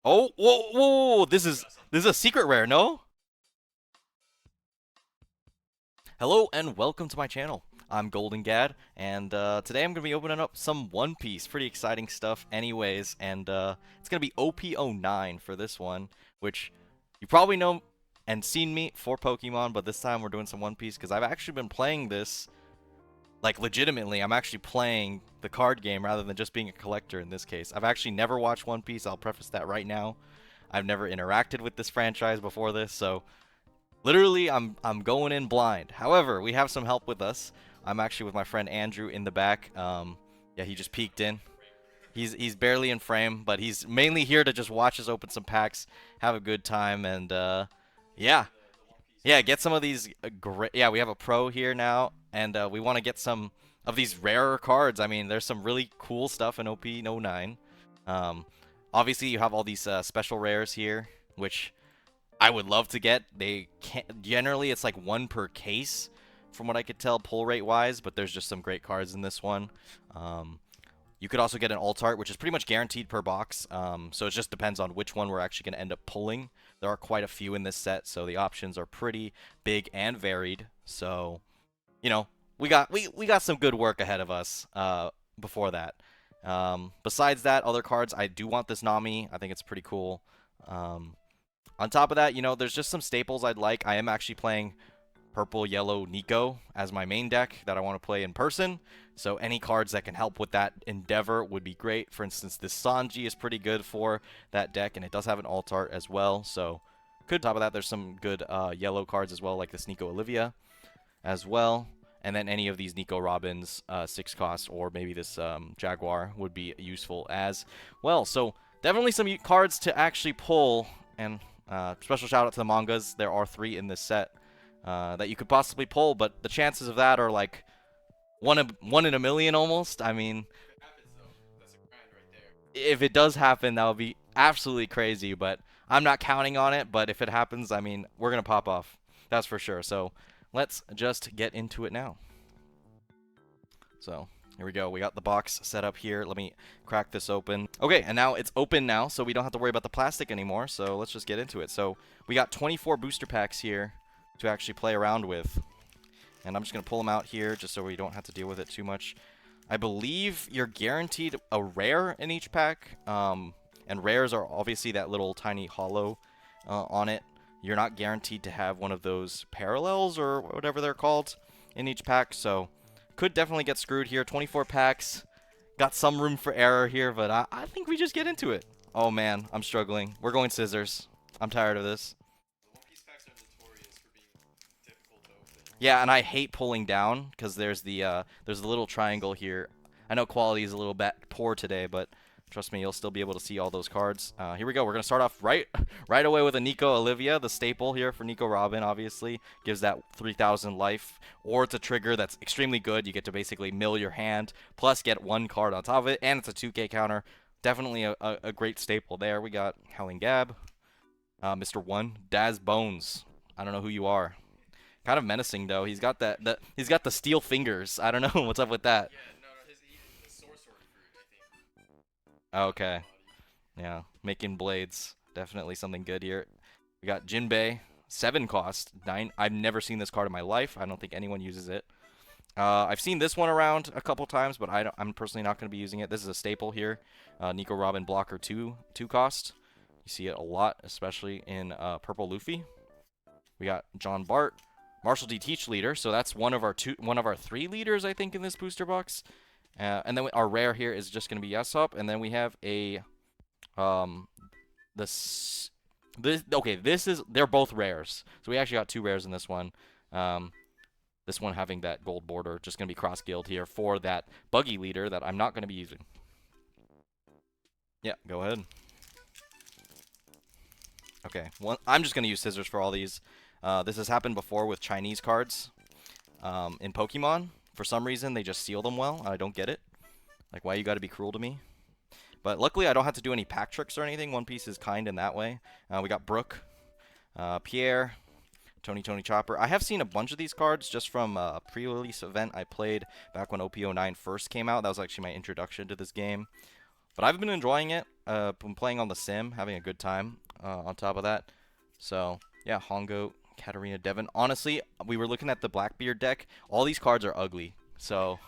Oh, whoa, whoa, whoa, this is a secret rare, no? Hello and welcome to my channel. I'm Golden Gad, and today I'm gonna be opening up some One Piece. Pretty exciting stuff, anyways. And it's gonna be OP09 for this one, which you probably know and seen me for Pokemon, but this time we're doing some One Piece because I've actually been playing this like legitimately. I'm actually playing the card game rather than just being a collector in this case. I've actually never watched One Piece. I'll preface that right now. I've never interacted with this franchise before this, so literally I'm going in blind. However, we have some help with us. I'm actually with my friend Andrew in the back. Yeah, he just peeked in. He's barely in frame, but he's mainly here to just watch us open some packs, have a good time, and yeah, yeah, get some of these great. Yeah, we have a pro here now, and we want to get some of these rarer cards. I mean, there's some really cool stuff in OP09. Um, Obviously, you have all these special rares here, which I would love to get. They can't. Generally, it's like one per case, from what I could tell, pull rate wise. But there's just some great cards in this one. Um, you could also get an alt art, which is pretty much guaranteed per box. So it just depends on which one we're actually going to end up pulling. There are quite a few in this set, so the options are pretty big and varied. So, you know, we got some good work ahead of us before that. Besides that, other cards, I do want this Nami. I think it's pretty cool. Um, on top of that, there's just some staples I'd like. I am actually playing purple, yellow Nico as my main deck that I want to play in person. So any cards that can help with that endeavor would be great. For instance, this Sanji is pretty good for that deck, and it does have an alt art as well. So could top of that, there's some good yellow cards as well, like this Nico Olivia as well. And then any of these Nico Robins, 6 cost, or maybe this Jaguar would be useful as well. So definitely some cards to actually pull. And special shout out to the mangas. There are 3 in this set that you could possibly pull, but the chances of that are like one in a million almost. I mean, if it does happen, that would be absolutely crazy. But I'm not counting on it. But if it happens, I mean, we're gonna pop off. That's for sure. So let's just get into it now. So here we go. We got the box set up here. Let me crack this open. Okay, and now it's open now, so we don't have to worry about the plastic anymore. So let's just get into it. So we got 24 booster packs here to actually play around with. And I'm just going to pull them out here just so we don't have to deal with it too much. I believe you're guaranteed a rare in each pack. And rares are obviously that little tiny hollow on it. You're not guaranteed to have one of those parallels or whatever they're called in each pack. So could definitely get screwed here. 24 packs. Got some room for error here, but I think we just get into it. Oh man, I'm struggling. We're going scissors. I'm tired of this. Yeah, and I hate pulling down because there's the little triangle here. I know quality is a little bit poor today, but trust me, you'll still be able to see all those cards. Here we go. We're gonna start off right away with a Nico Olivia, the staple here for Nico Robin. Obviously, gives that 3,000 life, or it's a trigger that's extremely good. You get to basically mill your hand, plus get 1 card on top of it, and it's a 2K counter. Definitely a great staple there. We got Howling Gab, Mr. One, Daz Bones. I don't know who you are. Kind of menacing though. He's got he's got the steel fingers. I don't know what's up with that. Okay. Yeah, making blades. Definitely something good here. We got Jinbei, 7 cost, 9. I've never seen this card in my life. I don't think anyone uses it. I've seen this one around a couple times, but I'm personally not going to be using it. This is a staple here. Nico Robin blocker 2 cost. You see it a lot, especially in Purple Luffy. We got John Bart, Marshall D. Teach leader. So that's one of our 3 leaders, I think, in this booster box. And then our rare here is just going to be Yesop, and then we have a um they're both rares. So we actually got 2 rares in this one. This one having that gold border, just going to be cross guild here for that buggy leader that I'm not going to be using. Yeah, go ahead. Okay, I'm just going to use scissors for all these. This has happened before with Chinese cards in Pokemon. For some reason, they just seal them well. I don't get it. Like, why you got to be cruel to me? But luckily, I don't have to do any pack tricks or anything. One Piece is kind in that way. We got Brooke, Pierre, Tony Chopper. I have seen a bunch of these cards just from a pre-release event I played back when OP09 first came out. That was actually my introduction to this game. But I've been enjoying it. been playing on the sim, having a good time on top of that. So, yeah, Hongo, Katarina, Devon. Honestly, we were looking at the Blackbeard deck. All these cards are ugly. So,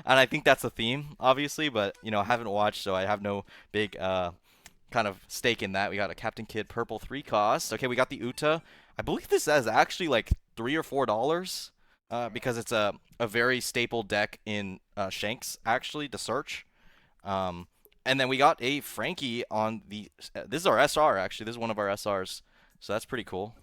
and I think that's a theme, obviously, but, you know, I haven't watched, so I have no big kind of stake in that. We got a Captain Kidd purple 3 cost. Okay, we got the Uta. I believe this is actually like $3 or $4 because it's a very staple deck in Shanks, actually, to search. Um, and then we got a Frankie on the. This is our SR, actually. This is one of our SRs. So that's pretty cool.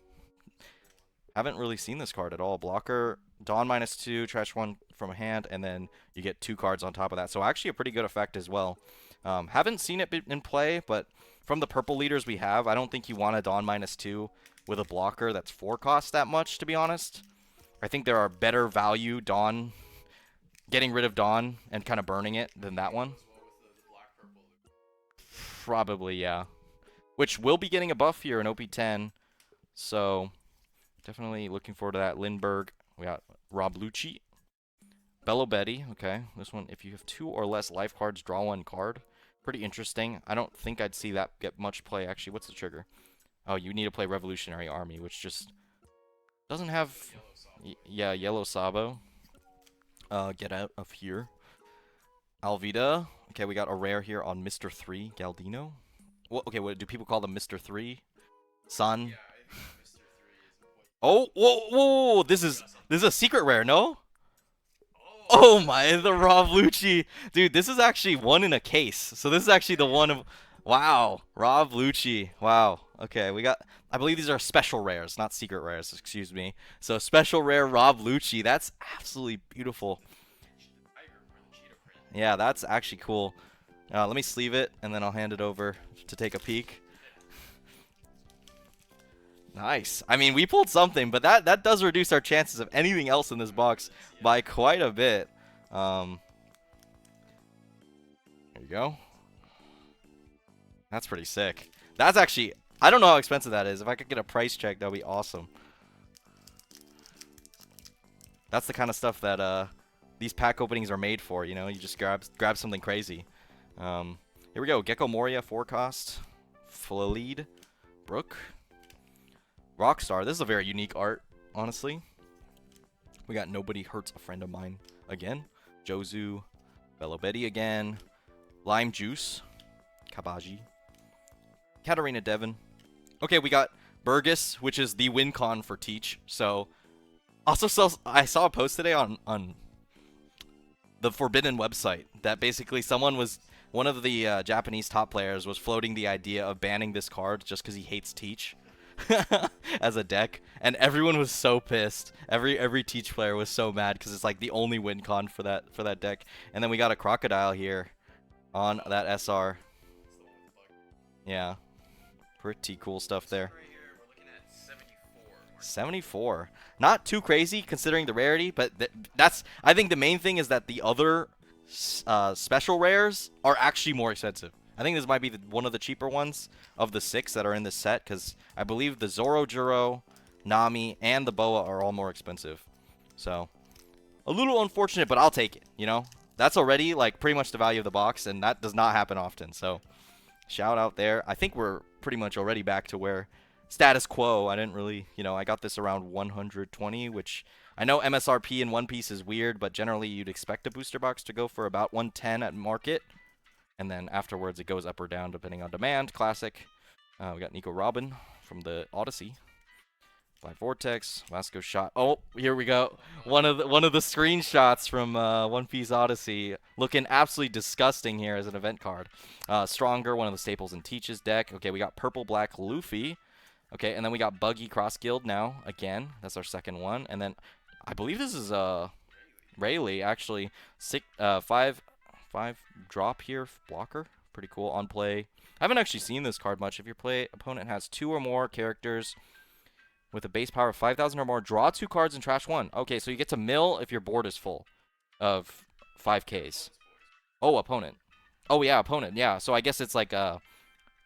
Haven't really seen this card at all. Blocker, Dawn -2, trash 1 from a hand, and then you get 2 cards on top of that. So actually a pretty good effect as well. Haven't seen it in play, but from the purple leaders we have, I don't think you want a Dawn -2 with a blocker that's 4 cost that much, to be honest. I think there are better value Dawn, getting rid of Dawn and kind of burning it than that one. Probably, yeah. Which will be getting a buff here in OP10. So, definitely looking forward to that. Lindbergh. We got Rob Lucci. Bello Betty. Okay. This one, if you have 2 or less life cards, draw 1 card. Pretty interesting. I don't think I'd see that get much play. Actually, what's the trigger? Oh, you need to play Revolutionary Army, which just doesn't have... Yeah, Yellow Sabo. Get out of here. Alvida. Okay, we got a rare here on Mr. 3, Galdino. What? Okay, what do people call them? Mr. 3? Sun? Oh, whoa, whoa, this is a secret rare, no? Oh my, the Rob Lucci. Dude, this is actually one in a case. So this is actually the one of... Wow, Rob Lucci. Wow. Okay, we got... I believe these are special rares, not secret rares, excuse me. So special rare Rob Lucci. That's absolutely beautiful. Yeah, that's actually cool. Let me sleeve it, and then I'll hand it over to take a peek. Nice. I mean, we pulled something, but that does reduce our chances of anything else in this box by quite a bit. There you go. That's pretty sick. That's actually... I don't know how expensive that is. If I could get a price check, that would be awesome. That's the kind of stuff that these pack openings are made for, you know? You just grab something crazy. Here we go. Gecko Moria, 4 cost. Flalid. Brook. Rockstar. This is a very unique art, honestly. We got Nobody Hurts a Friend of Mine again. Jozu. Bello Betty again. Lime Juice. Kabaji. Katarina Devon. Okay, we got Burgess, which is the win con for Teach. So, also I saw a post today on the Forbidden website that basically one of the Japanese top players was floating the idea of banning this card just because he hates Teach as a deck, and everyone was so pissed. Every Teach player was so mad because it's like the only win con for that deck. And then we got a Crocodile here on that SR. Yeah, pretty cool stuff there. 74. Not too crazy considering the rarity, but that's... I think the main thing is that the other special rares are actually more expensive. I think this might be one of the cheaper ones of the 6 that are in this set, because I believe the Zoro Juro, Nami, and the Boa are all more expensive. So, a little unfortunate, but I'll take it, you know? That's already, like, pretty much the value of the box, and that does not happen often, so... Shout out there. I think we're pretty much already back to where status quo. I didn't really, you know, I got this around 120, which I know MSRP in One Piece is weird, but generally you'd expect a booster box to go for about 110 at market. And then afterwards it goes up or down depending on demand. Classic. We got Nico Robin from the Odyssey. Black Vortex, Vasco Shot. Oh, here we go. One of the screenshots from One Piece Odyssey, looking absolutely disgusting here as an event card. Stronger, one of the staples in Teach's deck. Okay, we got Purple Black Luffy. Okay, and then we got Buggy Cross Guild now again. That's our second one, and then I believe this is Rayleigh actually. 5 drop here blocker. Pretty cool on play. I haven't actually seen this card much. If your opponent has 2 or more characters with a base power of 5,000 or more, draw 2 cards and trash 1. Okay, so you get to mill if your board is full of 5Ks. Oh, opponent. Oh, yeah, opponent. Yeah, so I guess it's like a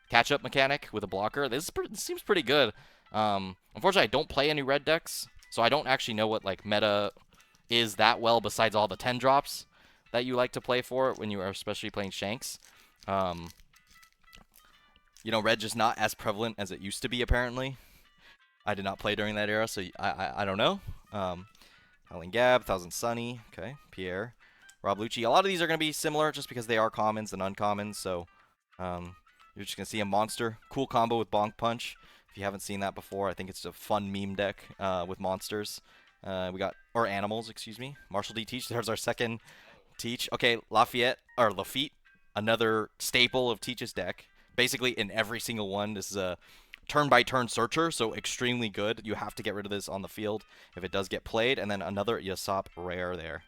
catch-up mechanic with a blocker. This seems pretty good. Unfortunately, I don't play any red decks, so I don't actually know what like meta is that well besides all the 10 drops that you like to play for when you are especially playing Shanks. You know, red just not as prevalent as it used to be, apparently. I did not play during that era, so I don't know. Howling Gab, Thousand Sunny, okay, Pierre, Rob Lucci. A lot of these are going to be similar just because they are commons and uncommons, so you're just going to see a monster. Cool combo with Bonk Punch. If you haven't seen that before, I think it's a fun meme deck with monsters. Or animals, excuse me. Marshall D. Teach, there's our second Teach. Okay, Lafitte, another staple of Teach's deck. Basically, in every single one, this is a turn-by-turn searcher, so extremely good. You have to get rid of this on the field if it does get played. And then another Yasop rare there.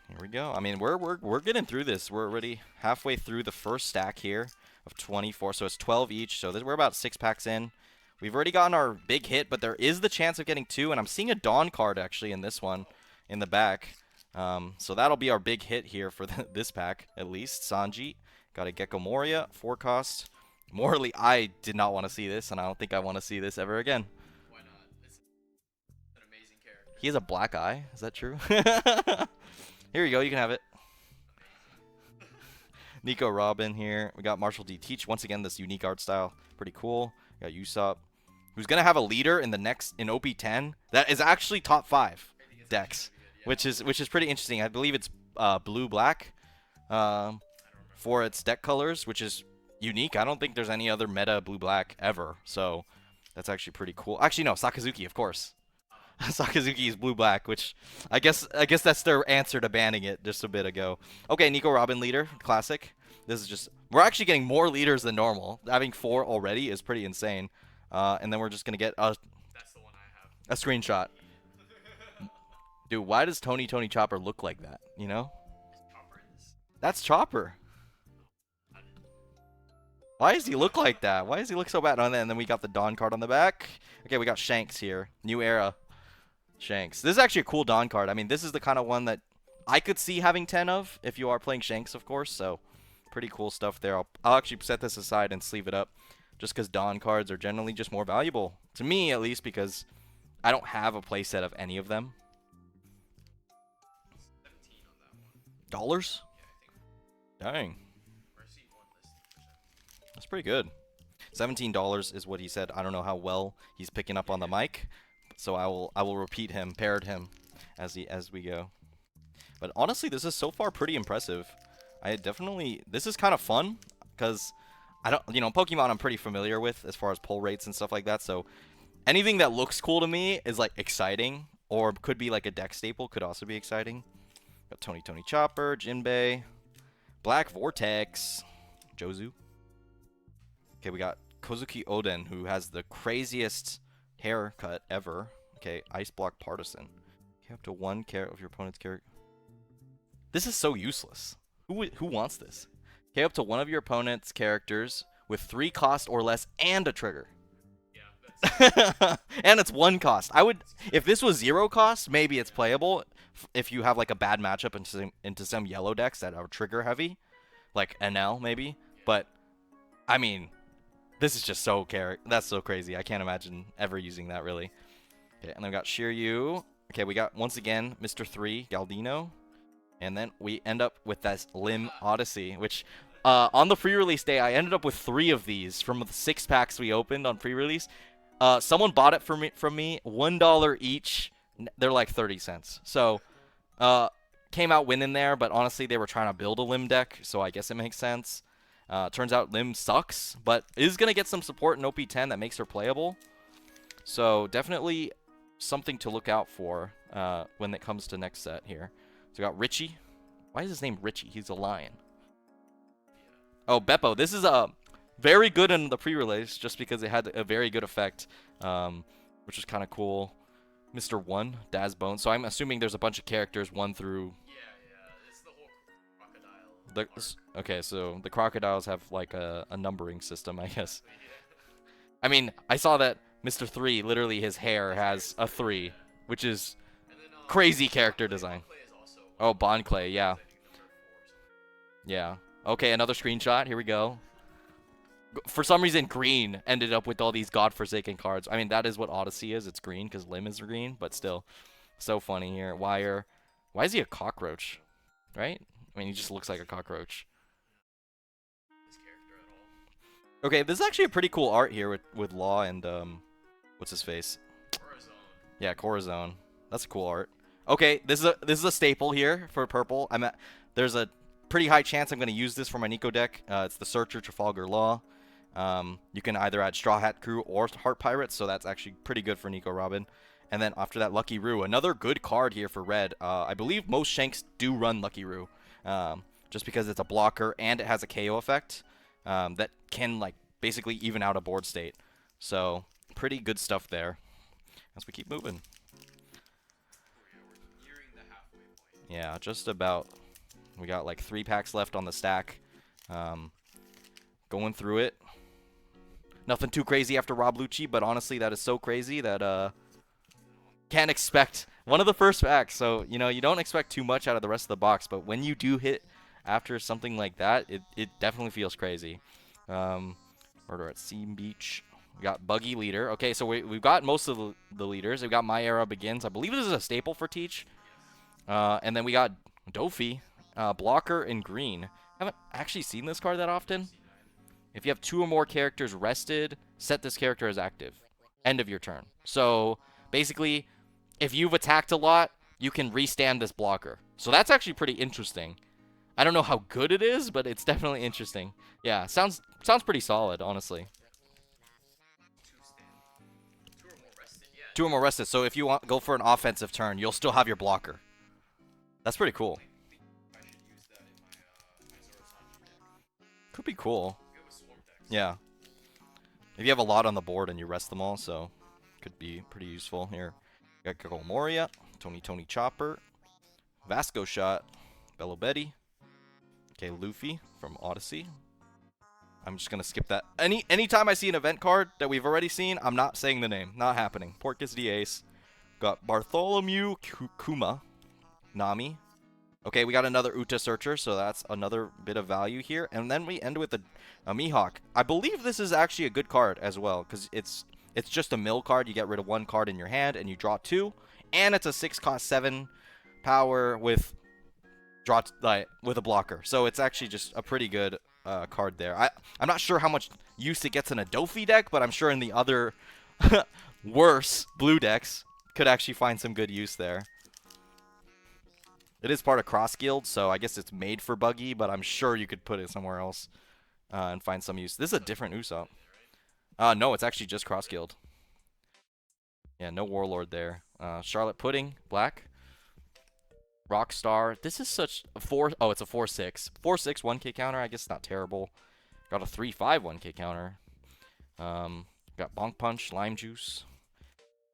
Here we go. I mean, we're getting through this. We're already halfway through the first stack here of 24, so it's 12 each. So we're about 6 packs in. We've already gotten our big hit, but there is the chance of getting 2, and I'm seeing a Dawn card actually in this one in the back. So that'll be our big hit here for this pack, at least. Sanji, got a Gecko Moria, 4 cost. Morally, I did not want to see this, and I don't think I want to see this ever again. Why not? It's an amazing character. He has a black eye. Is that true? Here you go. You can have it. Nico Robin here. We got Marshall D. Teach. Once again, this unique art style. Pretty cool. We got Usopp, who's going to have a leader in the next, in OP10. That is actually top 5 decks, good, yeah. which is pretty interesting. I believe it's blue-black for its deck colors, which is unique. I don't think there's any other meta blue-black ever, so that's actually pretty cool. Actually, no, Sakazuki, of course. Sakazuki is blue-black, which I guess that's their answer to banning it just a bit ago. Okay, Nico Robin leader, classic. This is just, we're actually getting more leaders than normal. Having 4 already is pretty insane. And then we're just gonna get That's the one I have. A screenshot. Dude, why does Tony Chopper look like that? You know? That's Chopper. Why does he look like that? Why does he look so bad? And then we got the Dawn card on the back. Okay, we got Shanks here. New era. Shanks. This is actually a cool Dawn card. I mean, this is the kind of one that I could see having 10 of if you are playing Shanks, of course. So, pretty cool stuff there. I'll actually set this aside and sleeve it up just because Dawn cards are generally just more valuable. To me, at least, because I don't have a playset of any of them. $17 on that one. Yeah, Dang. That's pretty good. $17 is what he said. I don't know how well he's picking up on the mic, so I will repeat him, parrot him as we go. But honestly, this is so far pretty impressive. This is kind of fun because Pokemon I'm pretty familiar with as far as pull rates and stuff like that. So anything that looks cool to me is like exciting, or could be like a deck staple, could also be exciting. Got Tony Chopper, Jinbei, Black Vortex, Jozu. Okay, we got Kozuki Oden, who has the craziest haircut ever. Okay, Ice Block Partisan. Okay, up to 1 of your opponent's character. This is so useless. Who wants this? Okay, up to 1 of your opponent's characters with 3 cost or less and a trigger. Yeah, and it's 1 cost. If this was 0 cost, maybe it's playable. If you have like a bad matchup into some yellow decks that are trigger heavy, like NL maybe. But I mean, this is just that's so crazy. I can't imagine ever using that, really. Okay, and then we got Shiryu. Okay, we got, once again, Mr. 3, Galdino. And then we end up with this Lim Odyssey, which, on the pre-release day, I ended up with 3 of these from the 6 packs we opened on pre-release. Someone bought it from me, $1 each. They're like 30 cents. So, came out winning there, but honestly, they were trying to build a Lim deck, so I guess it makes sense. Turns out Lim sucks, but is going to get some support in OP10 that makes her playable. So definitely something to look out for when it comes to next set here. So we got Richie. Why is his name Richie? He's a lion. Oh, Beppo. This is very good in the pre-release just because it had a very good effect, which is kind of cool. Mr. 1, Daz Bone. So I'm assuming there's a bunch of characters 1 through... It's the whole crocodile. Okay, so the crocodiles have like a numbering system, I guess. I mean, I saw that Mr. 3, literally his hair has a 3, which is crazy character design. Oh, Bond Clay, yeah. Yeah. Okay, another screenshot. Here we go. For some reason, green ended up with all these godforsaken cards. I mean, that is what Odyssey is. It's green because Lim is green, but still. So funny here. Wire. Why is he a cockroach? Right? I mean, he just looks like a cockroach. His character Okay, this is actually a pretty cool art here with Law and what's his face? Corazon. Yeah, Corazon. That's a cool art. Okay, this is a staple here for purple. There's a pretty high chance I'm going to use this for my Nico deck. It's the Searcher Trafalgar Law. You can either add Straw Hat Crew or Heart Pirates, so that's actually pretty good for Nico Robin. And then after that, Lucky Roo. Another good card here for red. I believe most Shanks do run Lucky Roo, just because it's a blocker and it has a KO effect that can like basically even out a board state. So pretty good stuff there as we keep moving. We're nearing the halfway point. Yeah, just about. We got like 3 packs left on the stack. Going through it. Nothing too crazy after Rob Lucci, but honestly, that is so crazy that can't expect one of the first packs. So, you know, you don't expect too much out of the rest of the box, but when you do hit after something like that, it definitely feels crazy. Murder at Sea Beach. We got Buggy Leader. Okay, so we've got most of the leaders. We've got My Era Begins. I believe this is a staple for Teach. And then we got Dofi, Blocker in green. Haven't actually seen this card that often. If you have 2 or more characters rested, set this character as active. End of your turn. So basically, if you've attacked a lot, you can restand this blocker. So that's actually pretty interesting. I don't know how good it is, but it's definitely interesting. Yeah, sounds pretty solid, honestly. 2 or more rested. Yeah. 2 or more rested. So if you want go for an offensive turn, you'll still have your blocker. That's pretty cool. I should use that in my Zoro Sanji deck. Could be cool. Good with swarm decks. Yeah. If you have a lot on the board and you rest them all, so could be pretty useful here. Got Gakko Moria, Tony Chopper, Vasco Shot, Bello Betty. Okay, Luffy from Odyssey. I'm just gonna skip that. Anytime I see an event card that we've already seen, I'm not saying the name. Not happening. Porcus the Ace. Got Bartholomew Kuma. Nami. Okay, we got another Uta Searcher, so that's another bit of value here. And then we end with a Mihawk. I believe this is actually a good card as well, because it's just a mill card. You get rid of 1 card in your hand, and you draw 2. And it's a 6-cost 7 power with with a blocker. So it's actually just a pretty good card there. I'm not sure how much use it gets in a Dofi deck, but I'm sure in the other worse blue decks could actually find some good use there. It is part of Cross Guild, so I guess it's made for Buggy, but I'm sure you could put it somewhere else and find some use. This is a different Usopp. No, it's actually just Cross Guild. Yeah, no Warlord there. Charlotte Pudding, black. Rockstar. This is such a 4. Oh, it's a 4/6. 4/6 1K counter. I guess not terrible. Got a 3/5 1K counter. Got Bonk Punch, Lime Juice,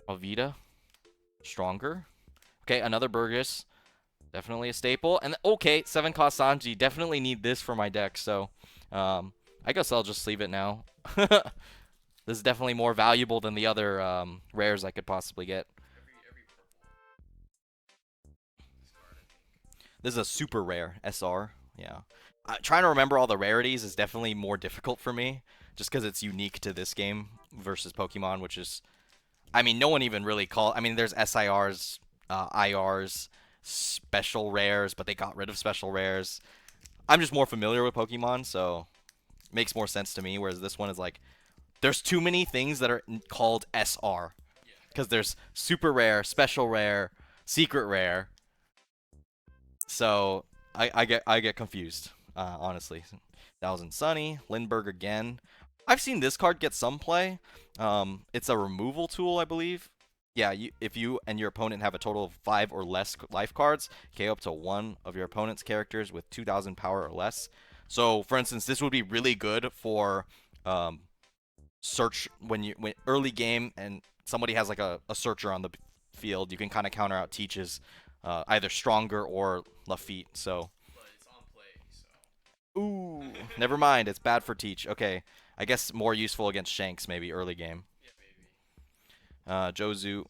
Alvida, Stronger. Okay, another Burgess. Definitely a staple. And okay, 7-cost Sanji. Definitely need this for my deck. So, I guess I'll just leave it now. This is definitely more valuable than the other rares I could possibly get. Every purple. This card, I think. This is a super rare SR. Yeah. Trying to remember all the rarities is definitely more difficult for me, just because it's unique to this game versus Pokemon, which is, I mean, no one even really I mean, there's SIRs, IRs, special rares, but they got rid of special rares. I'm just more familiar with Pokemon, so it makes more sense to me, whereas this one is like, there's too many things that are called SR. Because there's super rare, special rare, secret rare. So I get confused, honestly. Thousand Sunny, Lindbergh again. I've seen this card get some play. It's a removal tool, I believe. Yeah, if you and your opponent have a total of 5 or less life cards, KO up to 1 of your opponent's characters with 2,000 power or less. So, for instance, this would be really good for search when early game and somebody has like a searcher on the field. You can kind of counter out Teach's either Stronger or Lafitte. So, But it's on play, so. ooh, never mind. It's bad for Teach. Okay, I guess more useful against Shanks maybe early game. Yeah, maybe. Jozu,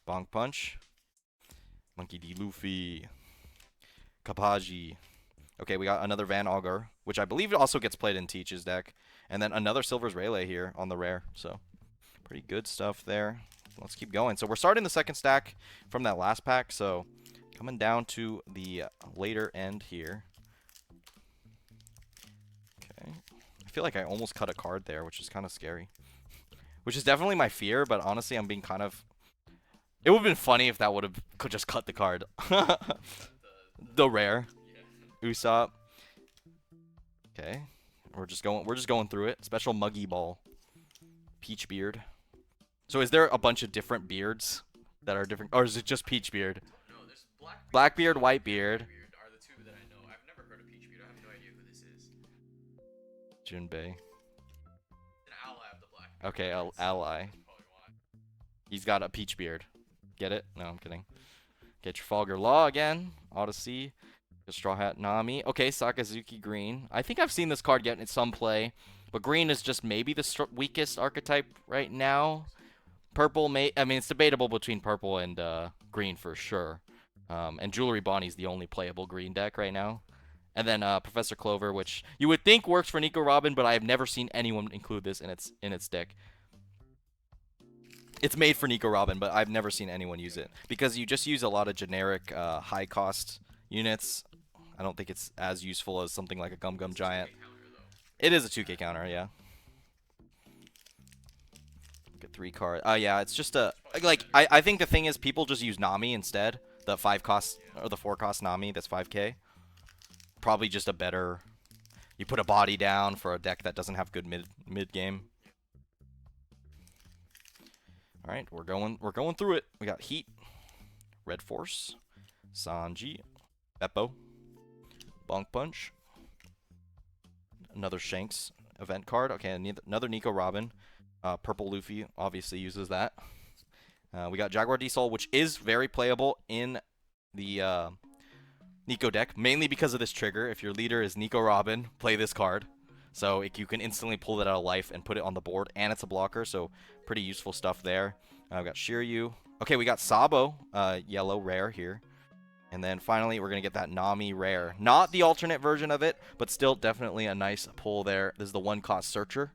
Bonk Punch, Monkey D. Luffy, Kapaji. Okay, we got another Van Augur, which I believe also gets played in Teach's deck. And then another Silver's Rayleigh here on the rare. So, pretty good stuff there. Let's keep going. So, we're starting the second stack from that last pack. So, coming down to the later end here. Okay. feel like I almost cut a card there, which is kind of scary. Which is definitely my fear, but honestly, I'm being kind of... It would have been funny if that would have just cut the card. The rare. Yeah. Usopp. Okay. We're just going through it. Special Muggy Ball. Peach Beard. So is there a bunch of different beards that are different, or is it just Peach Beard? No, there's Blackbeard. Blackbeard, Whitebeard. Whitebeard are the two that I know. I've never heard of Peachbeard. I have no idea who this is. Junbei. An ally of the Blackbeard. Okay, That's ally. probably why. He's got a Peach Beard. Get it? No, I'm kidding. Get Trafalgar Law again. Odyssey. The Straw Hat Nami. Okay, Sakazuki Green. I think I've seen this card get in some play, but green is just maybe the weakest archetype right now. Purple I mean, it's debatable between purple and green for sure. And Jewelry Bonnie's the only playable green deck right now. And then Professor Clover, which you would think works for Nico Robin, but I have never seen anyone include this in its deck. It's made for Nico Robin, but I've never seen anyone use it because you just use a lot of generic high cost units. I don't think it's as useful as something like a Gum Gum Giant. It is a 2K counter, yeah. Get 3 cards. Yeah, it's just a I think the thing is people just use Nami instead. The 5 cost or the 4 cost Nami that's 5K. Probably just a better. You put a body down for a deck that doesn't have good mid game. All right, we're going through it. We got Heat, Red Force, Sanji, Beppo, Bonk Punch, another Shanks event card. Okay, another Nico Robin. Purple Luffy obviously uses that. We got Jaguar D-Sol, which is very playable in the Nico deck, mainly because of this trigger. If your leader is Nico Robin, play this card. So you can instantly pull it out of life and put it on the board, and it's a blocker, so pretty useful stuff there. We got Shiryu. Okay, we got Sabo, yellow rare here. And then finally, we're going to get that Nami rare. Not the alternate version of it, but still definitely a nice pull there. This is the 1-cost Searcher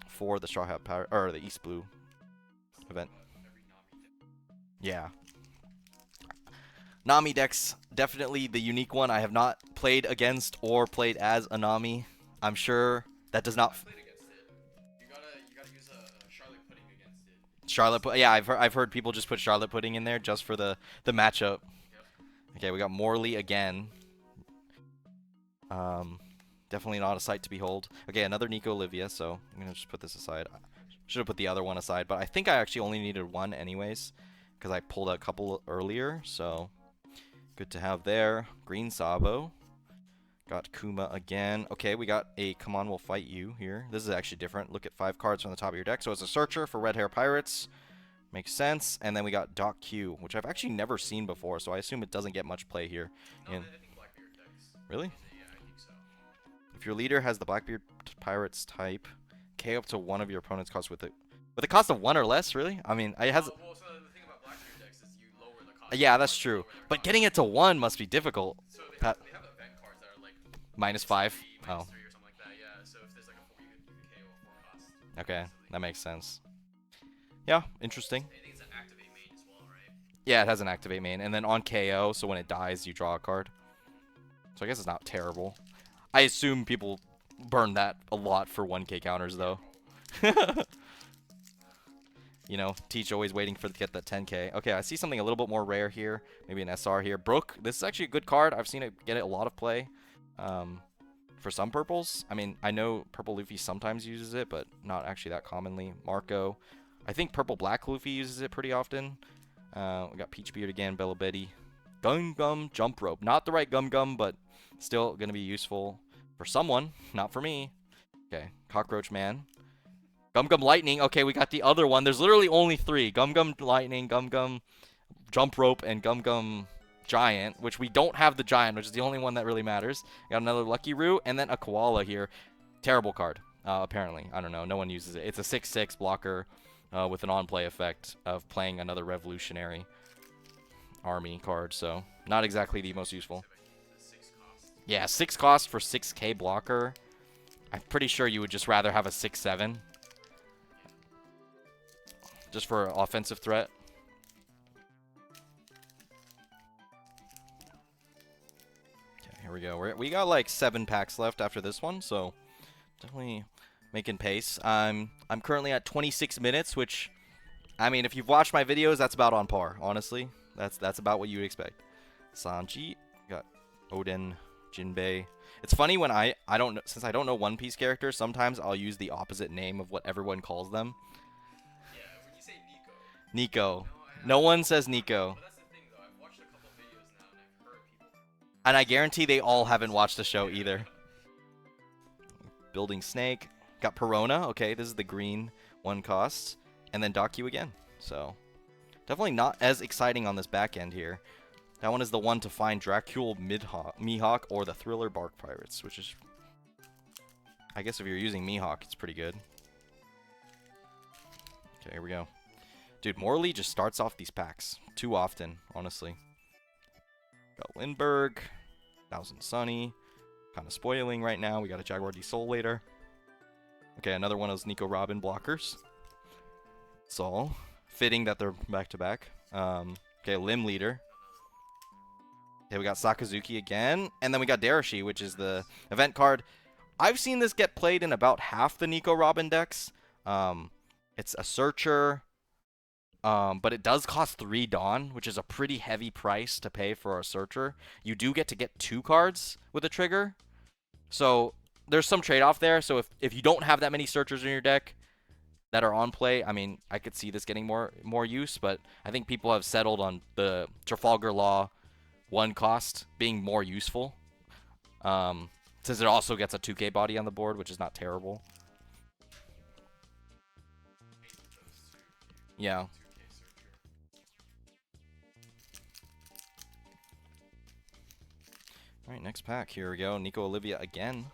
for the Straw Hat Power, or the East Blue event. Yeah. Nami decks, definitely the unique one. I have not played against or played as a Nami. I'm sure that does not. I played against it. You gotta use a Charlotte Pudding against it. Charlotte, yeah, I've heard people just put Charlotte Pudding in there just for the matchup. Yep. Okay, we got Morley again. Definitely not a sight to behold. Okay, another Nico Olivia, so I'm gonna just put this aside. Should have put the other one aside, but I think I actually only needed one anyways, because I pulled a couple earlier, so good to have there. Green Sabo. Got Kuma again. Okay, we got a Come On, We'll Fight You here. This is actually different. Look at 5 cards from the top of your deck. So it's a Searcher for Red Hair Pirates. Makes sense. And then we got Doc Q, which I've actually never seen before, so I assume it doesn't get much play here. No, I think Blackbeard decks. Really? Yeah, I think so. If your leader has the Blackbeard Pirates type, K up to one of your opponent's costs with it. With a cost of 1 or less, really? I mean, it has... Well, so the thing about Blackbeard decks is you lower the cost. Yeah, that's true. But getting it to 1 must be difficult. So they have event cards that are like -5? -3 or something like that, yeah. So if there's like a 4, you can KO a 4 cost. Okay, that makes sense. Yeah, interesting. I think it's an activate main as well, right? Yeah, it has an activate main. And then on KO, so when it dies, you draw a card. So I guess it's not terrible. I assume people burn that a lot for 1K counters, though. You know, Teach always waiting to get that 10K. Okay, I see something a little bit more rare here. Maybe an SR here. Brook, this is actually a good card. I've seen it get a lot of play for some purples. I mean, I know Purple Luffy sometimes uses it, but not actually that commonly. Marco. I think Purple Black Luffy uses it pretty often. We got Peach Beard again, Bella Betty. Gum Gum Jump Rope. Not the right Gum Gum, but still going to be useful for someone. Not for me. Okay, Cockroach Man. Gum Gum Lightning. Okay, we got the other one. There's literally only 3. Gum Gum Lightning, Gum Gum Jump Rope, and Gum Gum Giant, which we don't have the Giant, which is the only one that really matters. Got another Lucky Roo, and then a Koala here. Terrible card, apparently. I don't know. No one uses it. It's a 6/6 blocker with an on-play effect of playing another Revolutionary Army card, so not exactly the most useful. Yeah, 6 cost for 6K blocker. I'm pretty sure you would just rather have a 6/7. Just for offensive threat. Okay, here we go. We got like 7 packs left after this one, so Definitely making pace. I'm currently at 26 minutes, which I mean, if you've watched my videos, that's about on par. Honestly, that's about what you would expect. Sanji, got Odin, Jinbei. It's funny when I don't know, since I don't know One Piece characters. Sometimes I'll use the opposite name of what everyone calls them. Yeah, when you say Nico, Nico. no, No one I says haven't. Nico, But that's the thing, though. I've watched a couple videos now, and I've heard people and I say guarantee they all haven't watched the Nico. show either. Building Snake. Got Perona. Okay, this is the green one cost, and then Dock you again. So definitely not as exciting on this back end here. That one is the one to find Dracule Mihawk or the Thriller Bark Pirates, which is, I guess if you're using Mihawk, it's pretty good. Okay, here we go. Dude, Morley just starts off these packs too often, honestly. Got Lindbergh, Thousand Sunny, kind of spoiling right now. We got a Jaguar D Soul later. Okay, another one of those Nico Robin blockers. It's all fitting that they're back to back. Okay, Limb Leader. Okay, we got Sakazuki again, and then we got Darashi, which is the event card. I've seen this get played in about half the Nico Robin decks. It's a Searcher, but it does cost 3 Dawn, which is a pretty heavy price to pay for a Searcher. You do get to get 2 cards with a trigger, so there's some trade-off there. So if you don't have that many Searchers in your deck that are on play, I mean, I could see this getting more use, but I think people have settled on the Trafalgar Law 1 cost being more useful. Since it also gets a 2K body on the board, which is not terrible. Yeah. Alright, next pack. Here we go. Nico Olivia again.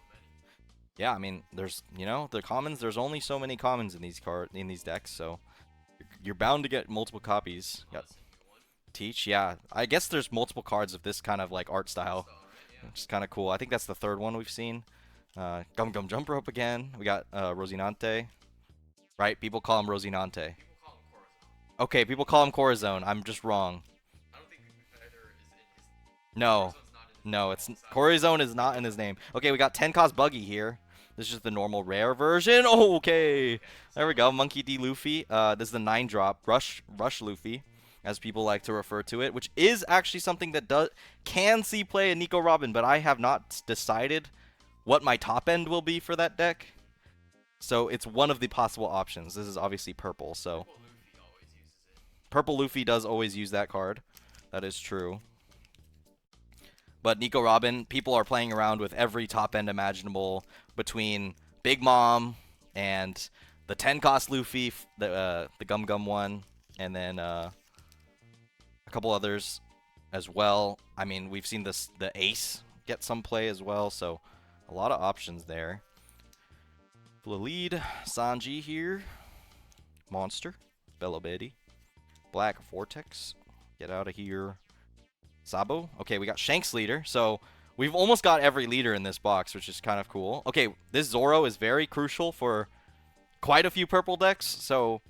Yeah, I mean, there's, the commons, there's only so many commons in these decks, so you're bound to get multiple copies. Got Teach, yeah. I guess there's multiple cards of this kind of like art style, which is kind of cool. I think that's the third one we've seen. Gum Gum Jump Rope again. We got Rosinante. Right? People call him Rosinante. Okay, people call him Corazon. I'm just wrong. No. No, it's Corazon is not in his name. Okay, we got 10 cost Buggy here. This is the normal rare version. Oh, okay. There we go. Monkey D. Luffy. This is the 9-drop Rush Luffy, as people like to refer to it, which is actually something that can see play in Nico Robin, but I have not decided what my top end will be for that deck. So it's one of the possible options. This is obviously purple, so Purple Luffy does always use that card. That is true. But Nico Robin, people are playing around with every top end imaginable between Big Mom and the 10 cost Luffy, the Gum Gum one, and then a couple others as well. I mean, we've seen the Ace get some play as well, so a lot of options there. Lead, Sanji here, Monster, Bello Betty, Black Vortex, get out of here. Sabo. Okay, we got Shanks leader. So we've almost got every leader in this box, which is kind of cool. Okay, this Zoro is very crucial for quite a few purple decks. So,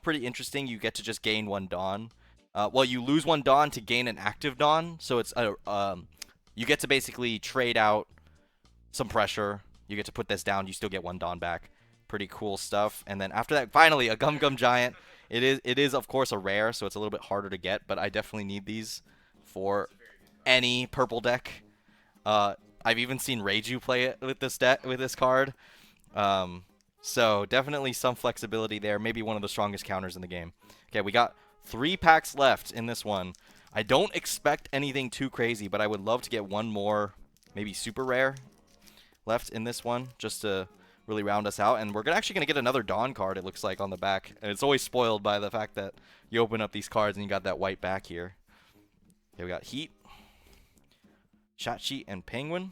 pretty interesting. You get to just gain 1 Dawn. Well, you lose 1 Dawn to gain an active Dawn. So it's you get to basically trade out some pressure. You get to put this down. You still get 1 Dawn back. Pretty cool stuff. And then after that, finally, a Gum Gum Giant. It is of course a rare, so it's a little bit harder to get, but I definitely need these for any purple deck. I've even seen Reiju play it with this card. So definitely some flexibility there. Maybe one of the strongest counters in the game. Okay, we got 3 packs left in this one. I don't expect anything too crazy, but I would love to get one more, maybe super rare left in this one, just to really round us out. And we're actually going to get another Dawn card, it looks like, on the back. And it's always spoiled by the fact that you open up these cards and you got that white back here. Okay, we got Heat, Shachi, and Penguin.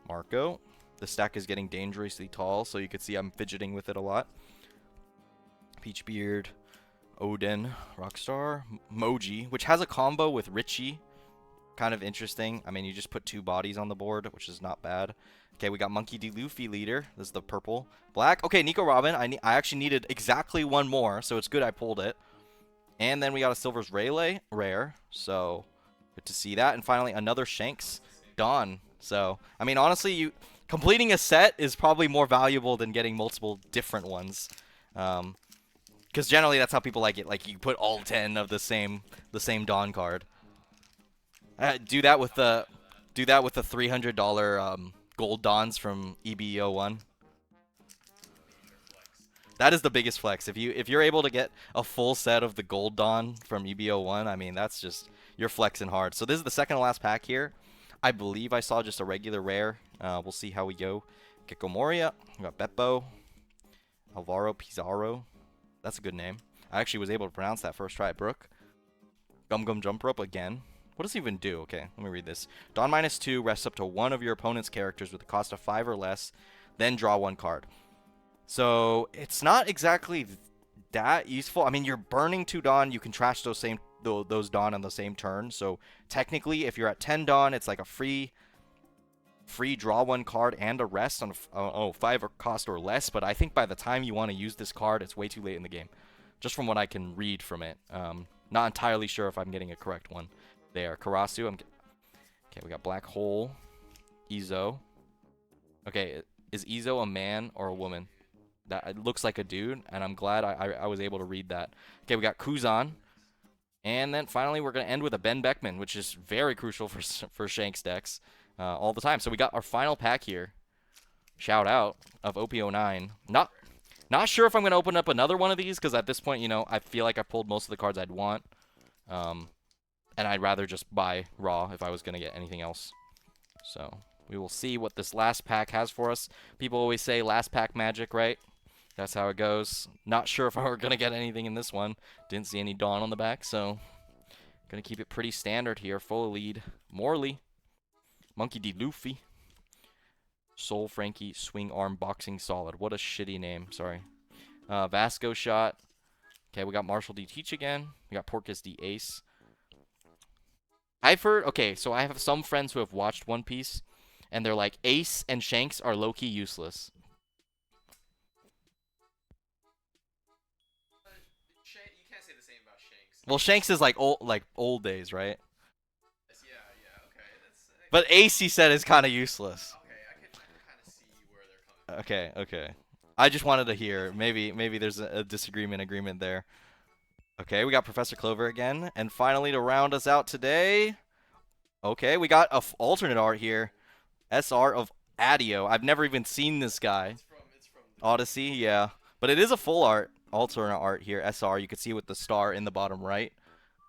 Marco. The stack is getting dangerously tall, so you can see I'm fidgeting with it a lot. Peachbeard, Odin, Rockstar, Moji, which has a combo with Richie. Kind of interesting. I mean, you just put 2 bodies on the board, which is not bad. Okay, we got Monkey D. Luffy leader. This is the purple. Black. Okay, Nico Robin. I actually needed exactly 1 more, so it's good I pulled it. And then we got a Silver's Rayleigh rare, so good to see that. And finally, another Shanks Dawn. So, I mean, honestly, completing a set is probably more valuable than getting multiple different ones. Because generally that's how people like it. Like you put all 10 of the same Dawn card. Do that with the $300 gold Dawns from EB01. That is the biggest flex. If you're able to get a full set of the gold Dawn from EB01, I mean that's just you're flexing hard. So this is the second to last pack here. I believe I saw just a regular rare. We'll see how we go. Gecko Moria. We got Beppo. Alvaro Pizarro. That's a good name. I actually was able to pronounce that first try at Brook. Gum Gum Jump Rope again. What does it even do? Okay, let me read this. Dawn -2 rests up to one of your opponent's characters with a cost of 5 or less, then draw one card. So it's not exactly that useful. I mean, you're burning 2 Dawn. You can trash those Dawn on the same turn. So technically, if you're at 10 Dawn, it's like a free draw one card and a rest on 5 or cost or less. But I think by the time you want to use this card, it's way too late in the game. Just from what I can read from it. Not entirely sure if I'm getting a correct one there. Karasu. Okay, we got Black Hole. Izo. Okay, is Izo a man or a woman? That it looks like a dude, and I'm glad I was able to read that. Okay, we got Kuzan. And then finally, we're going to end with a Ben Beckman, which is very crucial for Shanks decks all the time. So we got our final pack here. Shout out of OP09. Not sure if I'm going to open up another one of these, because at this point, you know, I feel like I pulled most of the cards I'd want. And I'd rather just buy raw if I was going to get anything else. So we will see what this last pack has for us. People always say last pack magic, right? That's how it goes. Not sure if we're going to get anything in this one. Didn't see any Dawn on the back, so going to keep it pretty standard here. Full lead. Morley. Monkey D. Luffy. Soul Frankie. Swing Arm Boxing Solid. What a shitty name. Sorry. Vasco Shot. Okay, we got Marshall D. Teach again. We got Porcus D. Ace. I've heard... Okay, so I have some friends who have watched One Piece, and they're like, Ace and Shanks are low-key useless. You can't say the same about Shanks. Well, Shanks is like old days, right? Yeah, okay. But Ace, he said, is kind of useless. Okay, I can kind of see where they're coming from. Okay. I just wanted to hear. Maybe there's a agreement there. Okay, we got Professor Clover again. And finally, to round us out today, okay, we got a alternate art here. SR of Adio. I've never even seen this guy. It's from Odyssey, yeah. But it is a full art, alternate art here. SR, you can see with the star in the bottom right.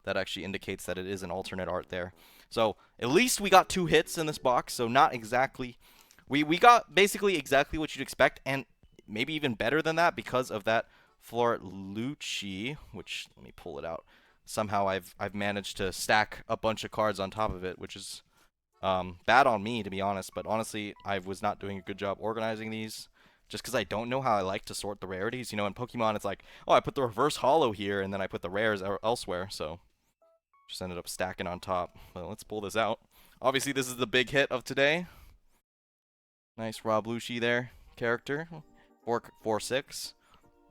That actually indicates that it is an alternate art there. So at least we got 2 hits in this box. So not exactly... We got basically exactly what you'd expect, and maybe even better than that because of that Florlucci, which, let me pull it out. Somehow I've managed to stack a bunch of cards on top of it, which is bad on me, to be honest. But honestly, I was not doing a good job organizing these, just because I don't know how I like to sort the rarities. You know, in Pokemon, it's like, oh, I put the reverse holo here, and then I put the rares elsewhere, so just ended up stacking on top. Well, let's pull this out. Obviously, this is the big hit of today. Nice Rob Lucci there, character. 4/6.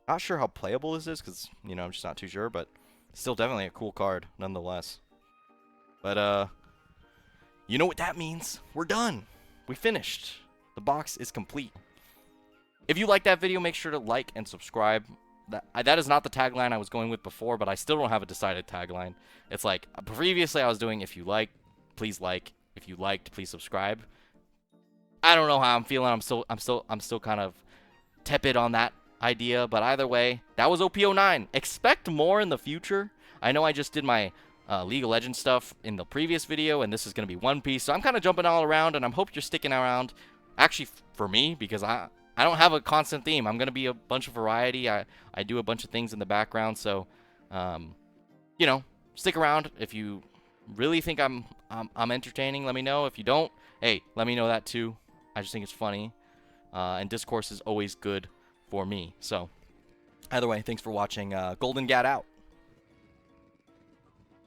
Not sure how playable this is, because, you know, I'm just not too sure, but still definitely a cool card, nonetheless. But, you know what that means. We're done. We finished. The box is complete. If you like that video, make sure to like and subscribe. That is not the tagline I was going with before, but I still don't have a decided tagline. It's like, previously I was doing, if you like, please like. If you liked, please subscribe. I don't know how I'm feeling. I'm still kind of tepid on that idea, but either way, that was OP09. Expect more in the future. I know I just did my League of Legends stuff in the previous video, and this is going to be One Piece, so I'm kind of jumping all around, and I hope you're sticking around, actually, for me, because I don't have a constant theme. I'm going to be a bunch of variety. I do a bunch of things in the background, so, you know, stick around. If you really think I'm entertaining, let me know. If you don't, hey, let me know that too. I just think it's funny, and discourse is always good for me. So, either way, thanks for watching. Golden Gat out.